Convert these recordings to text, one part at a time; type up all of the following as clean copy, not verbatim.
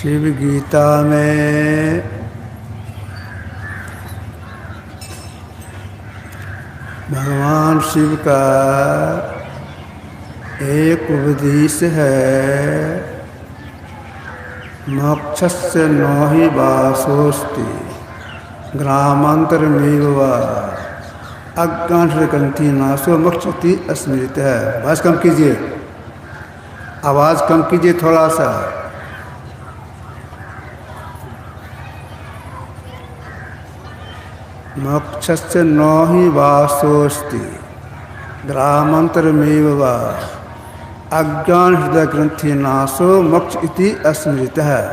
शिव गीता में भगवान शिव का एक उपदेश है, मोक्षस्य न हि वासोऽस्ति ग्रामांतरमेव वा अज्ञानग्रंथि नाशो मोक्षति अस्मृत है। आवाज़ कम कीजिए, आवाज़ कम कीजिए थोड़ा सा। मोक्षस्य न हि वासोऽस्ति ग्रामांतरमेव वा अज्ञान हृदय ग्रंथि नाशो मोक्ष इति अस्मृत है।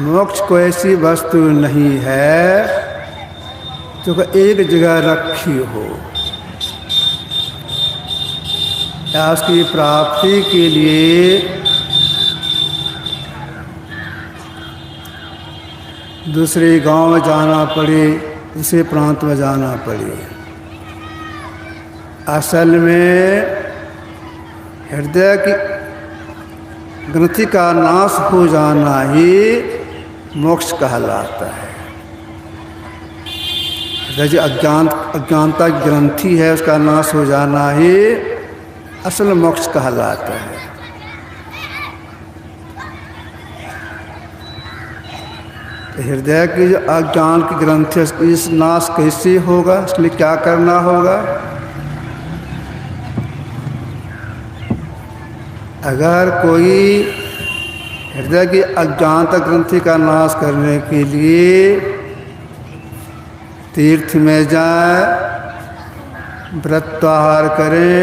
मोक्ष कोई ऐसी वस्तु नहीं है जो एक जगह रखी हो, या उसकी प्राप्ति के लिए दूसरे गांव में जाना पड़े, दूसरे प्रांत में जाना पड़े। असल में हृदय की ग्रंथि का नाश हो जाना ही मोक्ष कहलाता है। हृदय जो अज्ञानता की ग्रंथि है, उसका नाश हो जाना ही असल मोक्ष कहलाता है। हृदय की जो अज्ञान की ग्रंथि है, इस नाश कैसे होगा, इसके लिए क्या करना होगा? अगर कोई हृदय की अज्ञानता ग्रंथि का नाश करने के लिए तीर्थ में जाए, व्रताहार करे,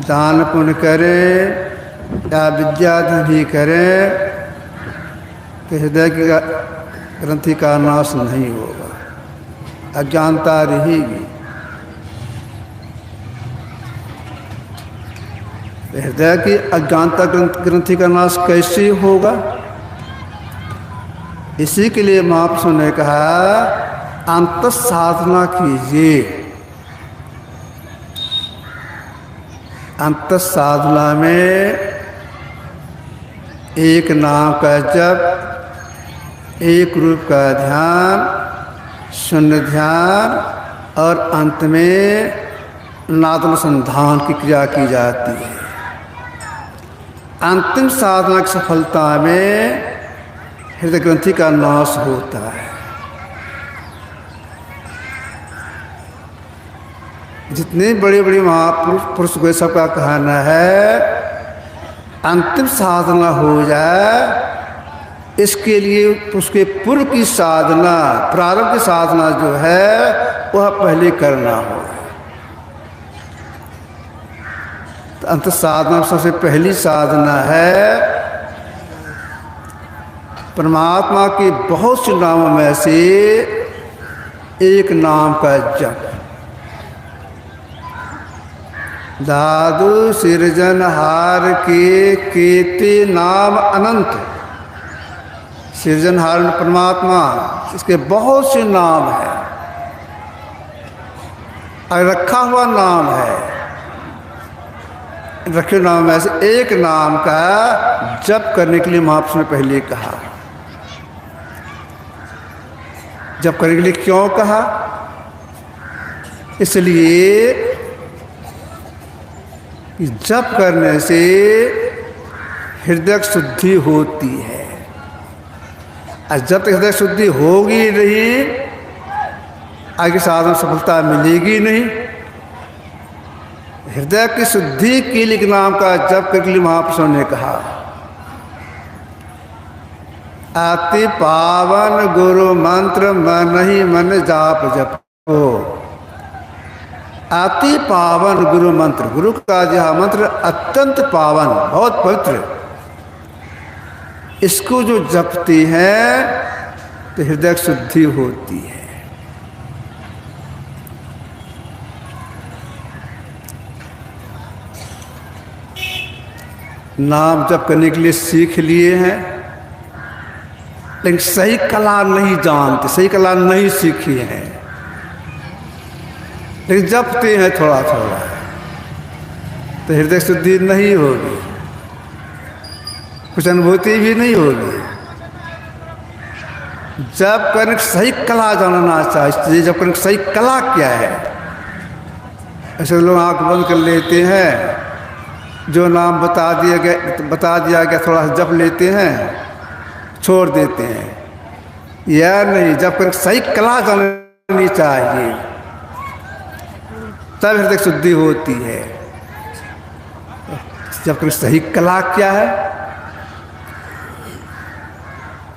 दान पुण्य करे या विद्याधन करे, तो हृदय की ग्रंथि का नाश नहीं होगा, अज्ञानता रहेगी। हृदय की अज्ञानता ग्रंथि का नाश कैसे होगा? इसी के लिए महापुरुषों ने कहा अंत साधना कीजिए। अंत साधना में एक नाम का जप, एक रूप का ध्यान, शून्य ध्यान और अंत में नादानुसंधान की क्रिया की जाती है। अंतिम साधना की सफलता में हृदय ग्रंथि का नाश होता है। जितने बड़े बड़े महापुरुष को सबका कहना है अंतिम साधना हो जाए, इसके लिए उसके पूर्व की साधना, प्रारंभ की साधना जो है वह पहले करना होगा। तो अंत साधना सबसे पहली साधना है परमात्मा के बहुत से नामों में से एक नाम का जप। दादू सृजनहार के केते नाम अनंत। सृजनहार परमात्मा, इसके बहुत से नाम है और रखा हुआ नाम है। रखे नाम में से एक नाम का जप करने के लिए महापुरुष ने पहले कहा। जप करने के लिए क्यों कहा? इसलिए कि जप करने से हृदय शुद्धि होती है, और जब तक हृदय शुद्धि होगी नहीं, आगे साधन सफलता मिलेगी नहीं। हृदय की शुद्धि के लिए नाम का जप करने के लिए महापुरुषों ने कहा अति पावन गुरु मंत्र मन ही मन जाप जपो। अति पावन गुरु मंत्र, गुरु का यह मंत्र अत्यंत पावन, बहुत पवित्र। इसको जो जपते हैं तो हृदय शुद्धि होती है। नाम जप करने के लिए सीख लिए हैं, लेकिन सही कला नहीं जानते, सही कला नहीं सीखी है, लेकिन जपते हैं थोड़ा थोड़ा, तो हृदय शुद्धि नहीं होगी। कुछ अनुभूति भी नहीं होगी। जब करने सही कला जानना चाहिए, जब करने सही कला क्या है। ऐसे लोग आंख बंद कर लेते हैं, जो नाम बता दिया गया थोड़ा सा जप लेते हैं, छोड़ देते हैं। यह नहीं, जब करने सही कला जाननी चाहिए, तब हृदय शुद्धि होती है। जब करने सही कला क्या है।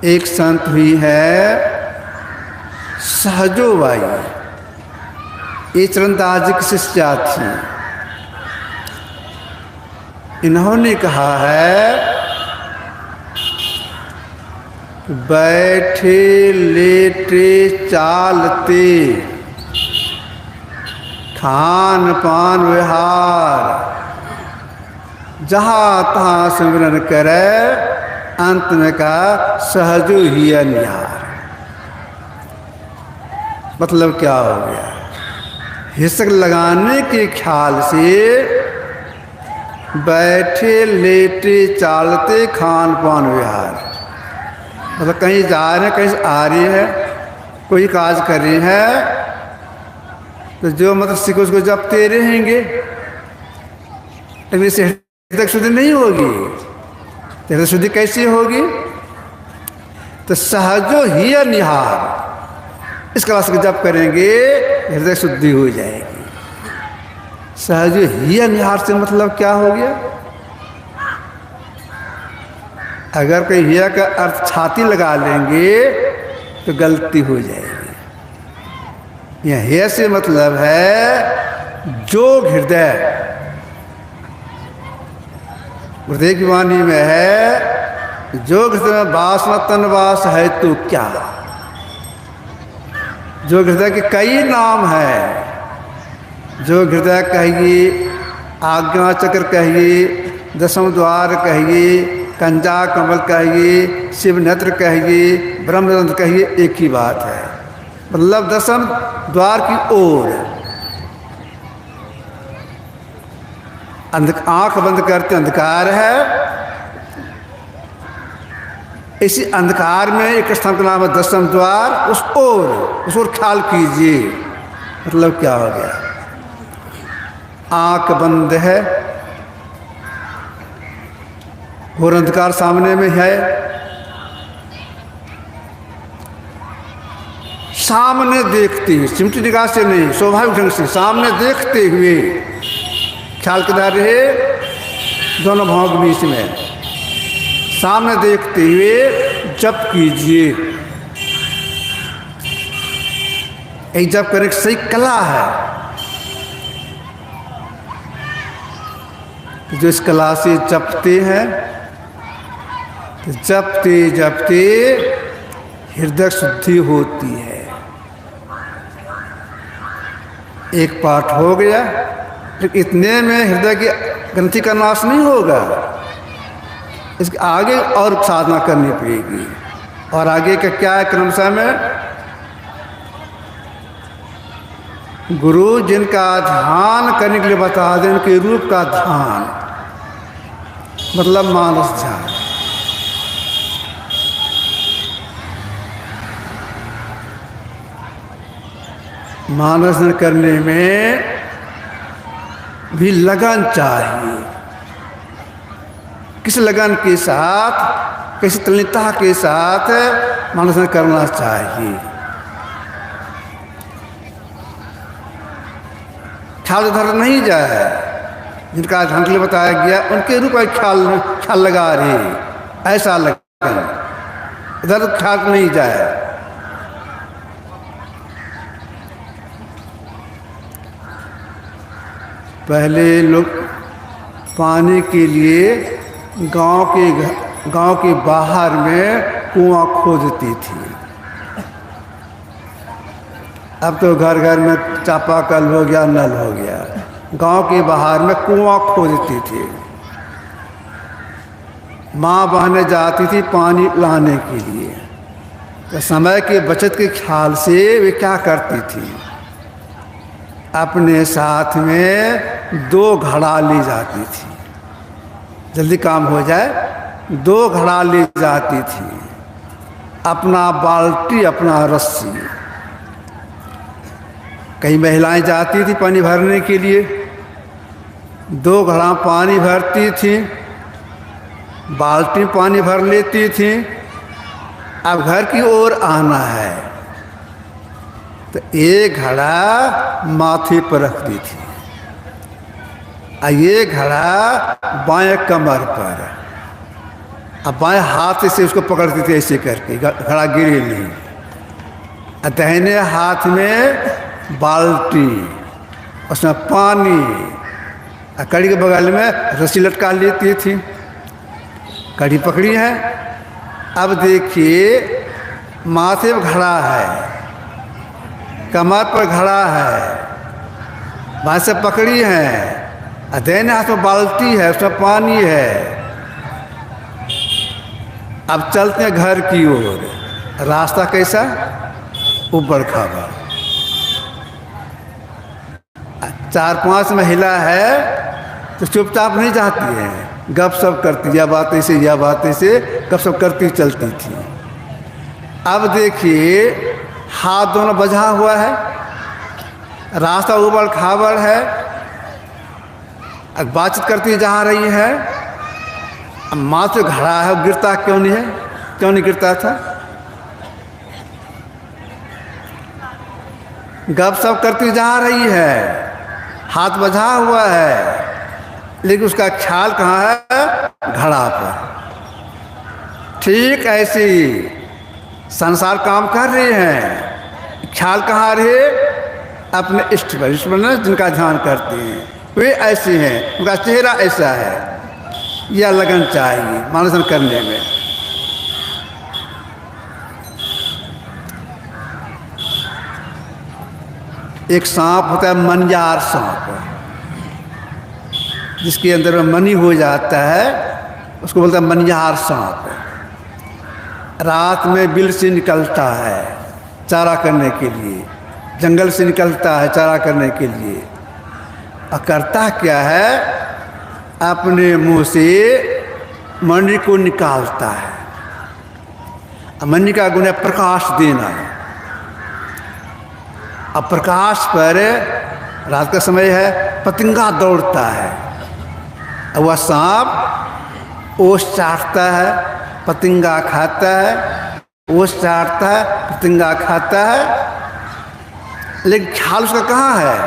एक संत हुई है सहजो बाई, ये चरणदास जी की शिष्या थी। इन्होंने कहा है बैठे लेटे चालते खान पान विहार, जहाँ तहाँ सिमरन करे अंत में का सहजो ही निहार। मतलब क्या हो गया। हिसक लगाने के ख्याल से बैठे लेटे चालते खान पान विहार, मतलब कहीं जा रहे हैं, कहीं से आ रही है, कोई काज कर रही है, तो जो मतलब सीखो उसको जपते रहेंगे, लेकिन इससे हृदय शुद्धि नहीं होगी। तो हृदय शुद्धि कैसी होगी। तो सहजो ही निहार, इस क्लास का जप करेंगे हृदय शुद्धि हो जाएगी। सहजो ही निहार से मतलब क्या हो गया। अगर कोई हिया का अर्थ छाती लगा लेंगे तो गलती हो जाएगी। यह हिया से मतलब है जोग हृदय। गुरुदेव की वाणी में है जोग हृदय में वास न तन वास है तो क्या। जोग हृदय के कई नाम हैं। जोग हृदय कहिए, आज्ञा चक्र कहिए, दसम द्वार कहिए, कंजा कमल कहिए, शिव नेत्र कहिए, ब्रह्मरंध्र कहिए, एक ही बात है। मतलब दसम द्वार की ओर आंख बंद करते अंधकार है। इसी अंधकार में एक स्थान का नाम है दसम द्वार, उस ओर ख्याल कीजिए। मतलब क्या हो गया। आंख बंद है, घोर अंधकार सामने में है, सामने देखते हुए, चिमटी निगाह से नहीं, स्वाभाविक ढंग से सामने देखते हुए ख्याल किधर रहे, दोनों भावों के बीच में सामने देखते हुए जप कीजिए। एक जप करने की सही कला है, जो इस कला से जपते हैं, तो जपते जपते हृदय शुद्धि होती है। एक पाठ हो गया, लेकिन इतने में हृदय की ग्रंथि का नाश नहीं होगा। इसके आगे और साधना करनी पड़ेगी। और आगे का क्या है क्रमशः में, गुरु जिनका ध्यान करने के लिए बता दें, उनके रूप का ध्यान, मतलब मानस ध्यान। मानस ध्यान करने में भी लगन चाहिए। किस लगन के साथ, किस तल्लीनता के साथ मानस ध्यान करना चाहिए। ख्याल इधर नहीं जाए, जिनका ध्यान के लिए बताया गया उनके रूप का ख्याल लगा रहे, ऐसा लगन, इधर ख्याल नहीं जाए। पहले लोग पानी के लिए गांव के बाहर में कुआं खोदती थी। अब तो घर घर में चापाकल हो गया, नल हो गया। गांव के बाहर में कुआं खोदती थी। माँ बहनें जाती थी पानी लाने के लिए, तो समय की बचत के ख्याल से वे क्या करती थी, अपने साथ में 2 घड़ा ली जाती थी, जल्दी काम हो जाए। 2 घड़ा ले जाती थी, अपना बाल्टी अपना रस्सी। कई महिलाएं जाती थी पानी भरने के लिए, 2 घड़ा पानी भरती थी, बाल्टी पानी भर लेती थी। अब घर की ओर आना है तो 1 घड़ा माथे पर रखती थी और ये घड़ा बाएं कमर पर, अब बाएं हाथ से उसको पकड़ती थी ऐसे करके, घड़ा गिरे नहीं। और दाहिने हाथ में बाल्टी, उसमें पानी, और कड़ी के बगल में रस्सी लटका लेती थी। कड़ी पकड़ी है। अब देखिए माथे पर घड़ा है, कमर पर घड़ा है, बाएं से पकड़ी है, और दाहिने हाथ में बाल्टी है, उसमें पानी है। अब चलते हैं घर की ओर। रास्ता कैसा? ऊबड़ खाबड़। 4-5 महिला है तो चुपचाप नहीं जाती है, गप सप करती, या बातें से गप सप करती चलती थी। अब देखिए हाथ दोनों बंधा हुआ है, रास्ता ऊबड़ खाबड़ है, बातचीत करती जा रही है। अब माथे घड़ा है, गिरता क्यों नहीं है? क्यों नहीं गिरता था? गप सप करती जा रही है, हाथ बंधा हुआ है, लेकिन उसका ख्याल कहाँ है? घड़ा पर। ठीक ऐसी संसार काम कर रहे हैं, ख्याल कहाँ रहे? अपने इष्ट पर। इष्ट पर जिनका ध्यान करते हैं वे ऐसे हैं, उनका चेहरा ऐसा है। यह लगन चाहिए मानसन करने में। एक सांप होता है, मनजार सांप, जिसके अंदर में मनी हो जाता है, उसको बोलता है मनजार सांप। रात में बिल से निकलता है चारा करने के लिए, जंगल से निकलता है चारा करने के लिए, और करता क्या है? अपने मुंह से मणि को निकालता है। मणि का गुण है प्रकाश देना। अब प्रकाश पर रात का समय है, पतंगा दौड़ता है, वह सांप ओस चाटता है, पतंगा खाता है, ओस चाटता है, पतंगा खाता है, लेकिन ख्याल उसका कहाँ है?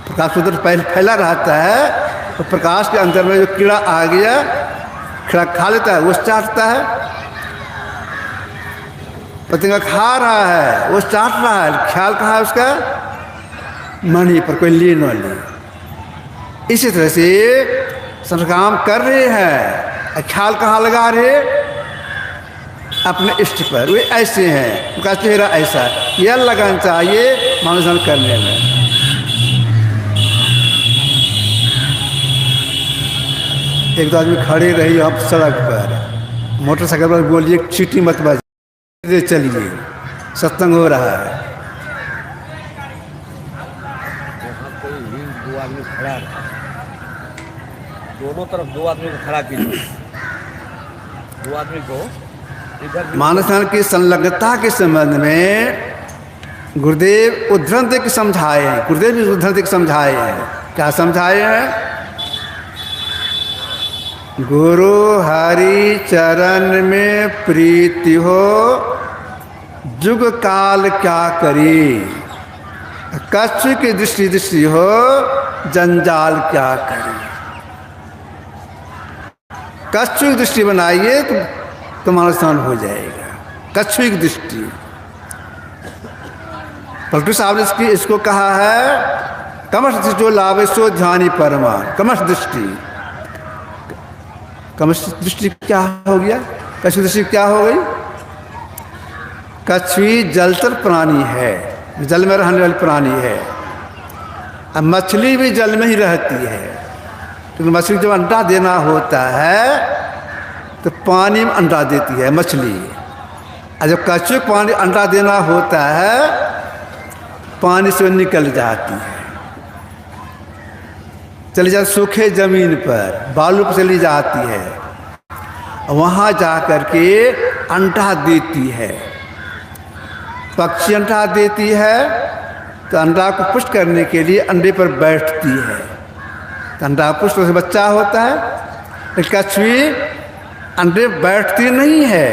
प्रकाश उधर फैला रहता है, तो प्रकाश के अंदर में जो कीड़ा आ गया, कीड़ा खा लेता है, ओस चाटता है, पतंगा खा रहा है, ओस चाट रहा है, ख्याल कहाँ है उसका? मणि पर, कोई ले न ले। इसी तरह से संग्राम कर रहे हैं, ख्याल कहाँ लगा रहे? अपने इष्ट पर। वे ऐसे हैं, उनका चेहरा ऐसा है। यह लगन चाहिए मानसन करने में। एक दो आदमी खड़े रही आप सड़क पर, मोटरसाइकिल पर बोलिए चीटी मत बजाइए, चलिए सत्संग हो रहा है। दो आदमी खड़ा है, दोनों तरफ 2 आदमी को खड़ा कीजिए, 2 आदमी को इधर। मानसन की संलग्नता के संबंध में गुरुदेव उद्धरण के समझाए हैं, गुरुदेव भी उद्धरण के समझाए हैं। क्या समझाए हैं? गुरु हरि चरण में प्रीति हो, जुग काल क्या करी, कच्छ की दृष्टि हो, जंजाल क्या करे। कच्छ की दृष्टि बनाइए तो तुम्हारा स्थान हो जाएगा। कच्छ की दृष्टि, पलटू साहब ने इसको कहा है, कमठ दृष्टि जो लावे सो ध्यानी परमान। कमठ दृष्टि, कमठ दृष्टि क्या हो गया? कच्छ दृष्टि क्या हो गई? कछुई जलचर प्राणी है, जल में रहने वाली प्राणी है। अब मछली भी जल में ही रहती है, क्योंकि मछली जब अंडा देना होता है तो पानी में अंडा देती है मछली, और जब कछुए को पानी अंडा देना होता है पानी से निकल जाती है, चली जाती सूखे जमीन पर, बालू पर चली जाती है। वहाँ जा कर के अंडा देती है। पक्षी अंडा देती है तो अंडा को पुष्ट करने के लिए अंडे पर बैठती है, तो अंडा पुष्ट से बच्चा होता है। लेकिन कछुई अंडे बैठती नहीं है,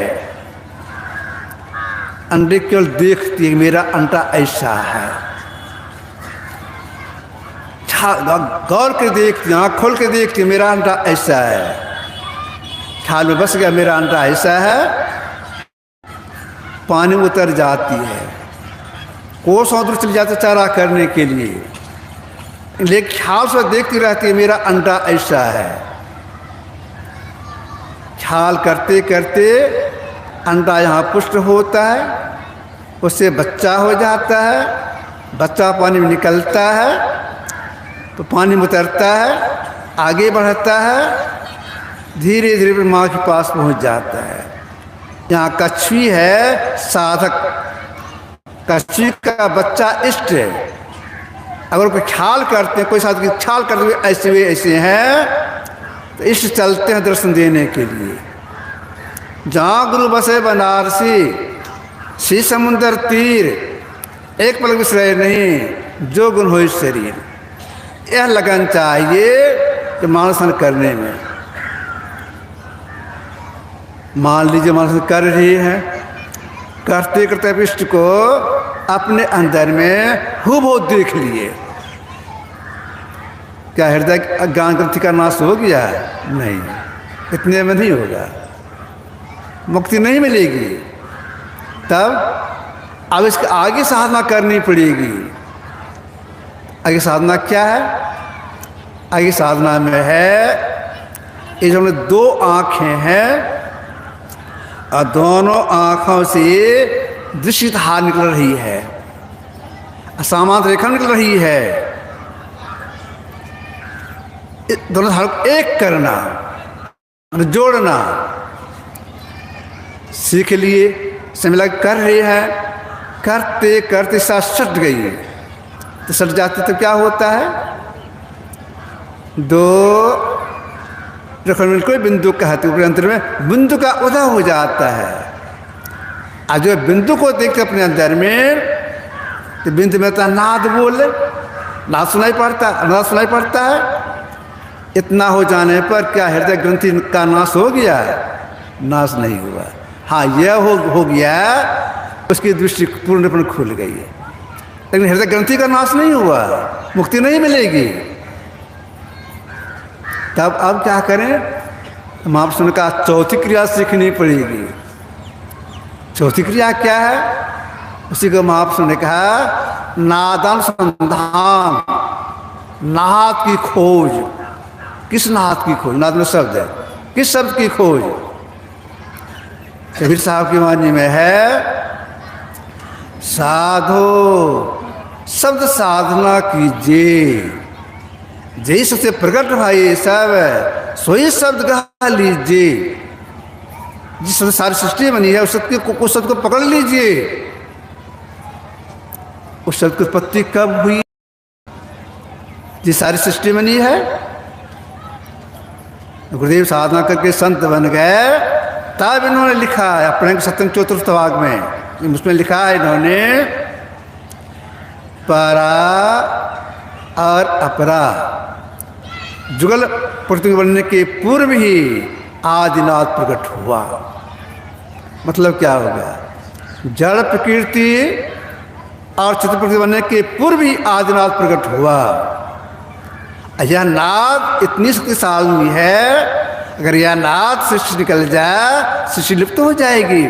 अंडे केवल देखती है, मेरा अंडा ऐसा है। गौर के देखती, आँख खोल के देखती, मेरा अंडा ऐसा है। ख्याल में बस गया मेरा अंडा ऐसा है, पानी में उतर जाती है, कोसों दूर चली जाती चारा करने के लिए, लेकिन ख्याल से देखती रहती है मेरा अंडा ऐसा है। ख्याल करते करते अंडा यहाँ पुष्ट होता है, उससे बच्चा हो जाता है, बच्चा पानी में निकलता है तो पानी में उतरता है, आगे बढ़ता है, धीरे धीरे माँ के पास पहुँच जाता है। यहाँ कछुई है साधक, कछुई का बच्चा इष्ट है। अगर कोई ख्याल करते हैं, कोई साधक की ख्याल करते हुए ऐसे हैं तो इष्ट चलते हैं दर्शन देने के लिए। जहाँ गुरु बसे बनारसी, श्री समुंदर तीर, एक पलक विसरे नहीं, जो गुण हो इस शरीर। यह लगन चाहिए कि मानसन करने में। मान लीजिए मानसन कर रही है, करते करते इष्ट को अपने अंदर में हूबहू देख लिए, क्या हृदय ज्ञान ग्रंथि का नाश हो गया? नहीं, इतने में नहीं होगा, मुक्ति नहीं मिलेगी। तब अब इसके आगे साधना करनी पड़ेगी। आगे साधना क्या है? आगे साधना में है, ये जो दो आँखें हैं और दोनों आँखों से दृश्य धार निकल रही है, असामान्य रेखा निकल रही है। दोनों धार को एक करना, जोड़ना सीख लिए, समय लग कर रही है, करते करते साथ सट गई तो सट जाते तो क्या होता है? दो रखने को बिंदु कहते हैं, अंतर में बिंदु का उदय हो जाता है। आज जो बिंदु को देखते अपने अंदर में तो बिंदु में तो नाद बोले, नाद सुनाई पड़ता, नाद सुनाई पड़ता है। इतना हो जाने पर क्या हृदय ग्रंथि का नाश हो गया? नाश नहीं हुआ। हाँ, यह हो गया, उसकी दृष्टि पूर्णपण खुल गई है, लेकिन हृदय ग्रंथि का नाश नहीं हुआ, मुक्ति नहीं मिलेगी। तब अब क्या करें? महापुरुषों ने कहा चौथी क्रिया सीखनी पड़ेगी। चौथी क्रिया क्या है? उसी को महापुरुषों ने कहा नादानुसंधान, नाद की खोज। किस नाद की खोज? नाद में शब्द है, किस शब्द की खोज? कबीर साहब की वाणी में है साधो शब्द साधना कीजिए, जय सबसे प्रकट भाई सब सोई शब्द गा लीजिए। जिस शब्द सारी सृष्टि बनी है उस शब्द को पकड़ लीजिए। उस शब्द की उत्पत्ति कब हुई? जिस सारी सृष्टि बनी है, गुरुदेव साधना करके संत बन गए, तब इन्होंने लिखा है अपने सत्यम चतुर्थ भाग में, उसमें लिखा है इन्होंने परा और अपरा, जुगल पृथ्वी बनने के पूर्व ही आदिनाथ प्रकट हुआ। मतलब क्या होगा? जड़ प्रकृति और चित्र प्रकृति बनने के पूर्व ही आदिनाथ प्रकट हुआ। यह नाद इतनी शक्तिशाली है, अगर यह नाद सृष्टि निकल जाए, सृष्टि लिप्त हो जाएगी।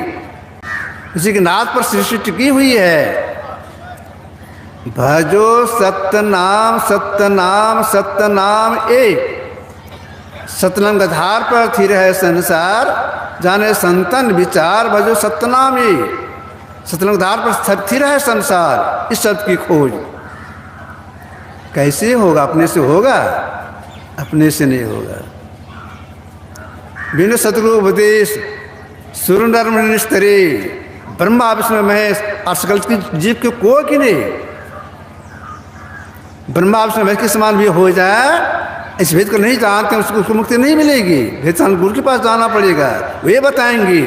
इसी के नाद पर सृष्टि टिकी हुई है। भजो सत्यनाम सत्यनाम सत्यनाम एक, सतनाम का आधार पर स्थिर है संसार, जाने संतन विचार भजो सत्यनाम एक। सतनाम के आधार पर स्थिर है संसार, इस शब्द की खोज। कैसे होगा? अपने से होगा? अपने से नहीं होगा। बिन सतगुरु उपदेश सुर नर मुनि निस्तरे, ब्रह्मा विष्णु महेश और सकल जीव के को कि नहीं। ब्रह्मा विष्णु महेश के समान भी हो जाए इस भेद को नहीं जानते उसको मुक्ति नहीं मिलेगी। भेद जानने गुरु के पास जाना पड़ेगा, वे बताएंगे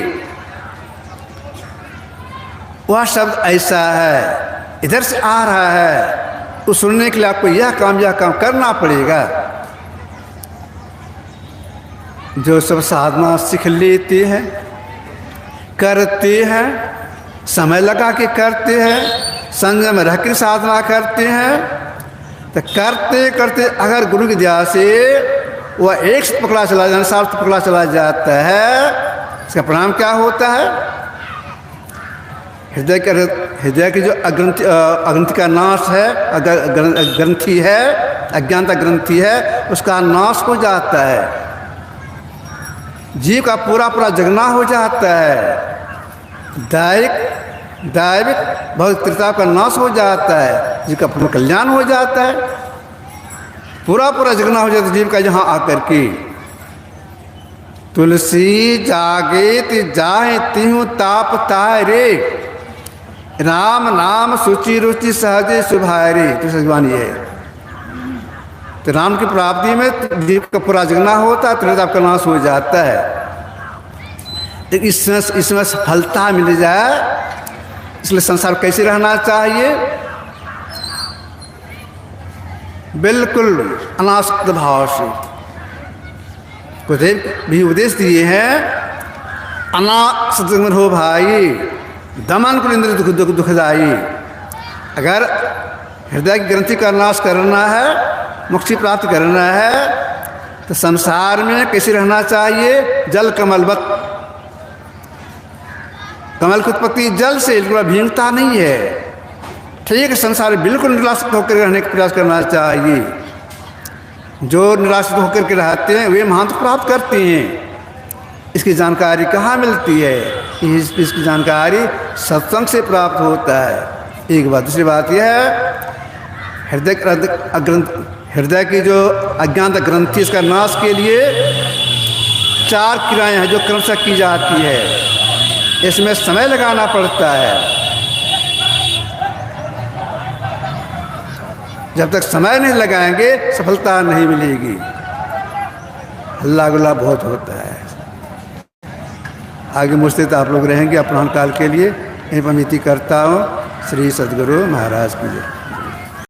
वह शब्द ऐसा है, इधर से आ रहा है, तो सुनने के लिए आपको यह काम करना पड़ेगा। जो सब साधना सीख लेते हैं, करते हैं, समय लगा के करते हैं, संयम रह कर साधना करते हैं, तो करते करते अगर गुरु की दया से वह एक से पकड़ा चला जाए, सार्थ पकड़ा चला जाता है, इसका परिणाम क्या होता है? हृदय की जो अग्रंथि का नाश है, ग्रंथि है, अज्ञानता ग्रंथि है, उसका नाश हो जाता है। जीव का पूरा जगना हो जाता है। दैविक भौतिक त्रिता का नाश हो जाता है, जीव का पूर्ण कल्याण हो जाता है। पूरा जगना हो जाता है जीव का यहाँ आकर के। तुलसी जागे जाए तिहु ताप तारे, राम नाम सुचि रुचि सहजे सुभारे। तो सजवानी है, तो राम की प्राप्ति में जीव का पूरा जगना होता है, त्रिताप का नाश हो जाता है। तो इसमें सफलता मिल जाए, इसलिए संसार कैसे रहना चाहिए? बिल्कुल अनासक्त भाव से। गुरुदेव भी उपदेश दिए हैं, अनासक्त हो भाई, दमन को इंद्र दुखदाई। अगर हृदय की ग्रंथि का नाश करना है, मुक्ति प्राप्त करना है, तो संसार में कैसे रहना चाहिए? जल कमलवत। कमल की उत्पत्ति जल से, भींगता नहीं है। ठीक है, संसार में बिल्कुल निराशित होकर रहने का प्रयास करना चाहिए। जो निराशित होकर के रहते हैं वे महानता प्राप्त करते हैं। इसकी जानकारी कहाँ मिलती है? इसकी जानकारी सत्संग से प्राप्त होता है। एक बात। दूसरी बात यह है, हृदय की जो अज्ञानता ग्रंथि, इसका नाश के लिए 4 क्रियाएं हैं जो क्रमशः की जाती है। इसमें समय लगाना पड़ता है। जब तक समय नहीं लगाएंगे सफलता नहीं मिलेगी। हल्ला गुल्ला बहुत होता है। आगे मुझसे तो आप लोग रहेंगे अपराह्न काल के लिए। यहीं पर मिति करता हूँ। श्री सद्गुरु महाराज की जय।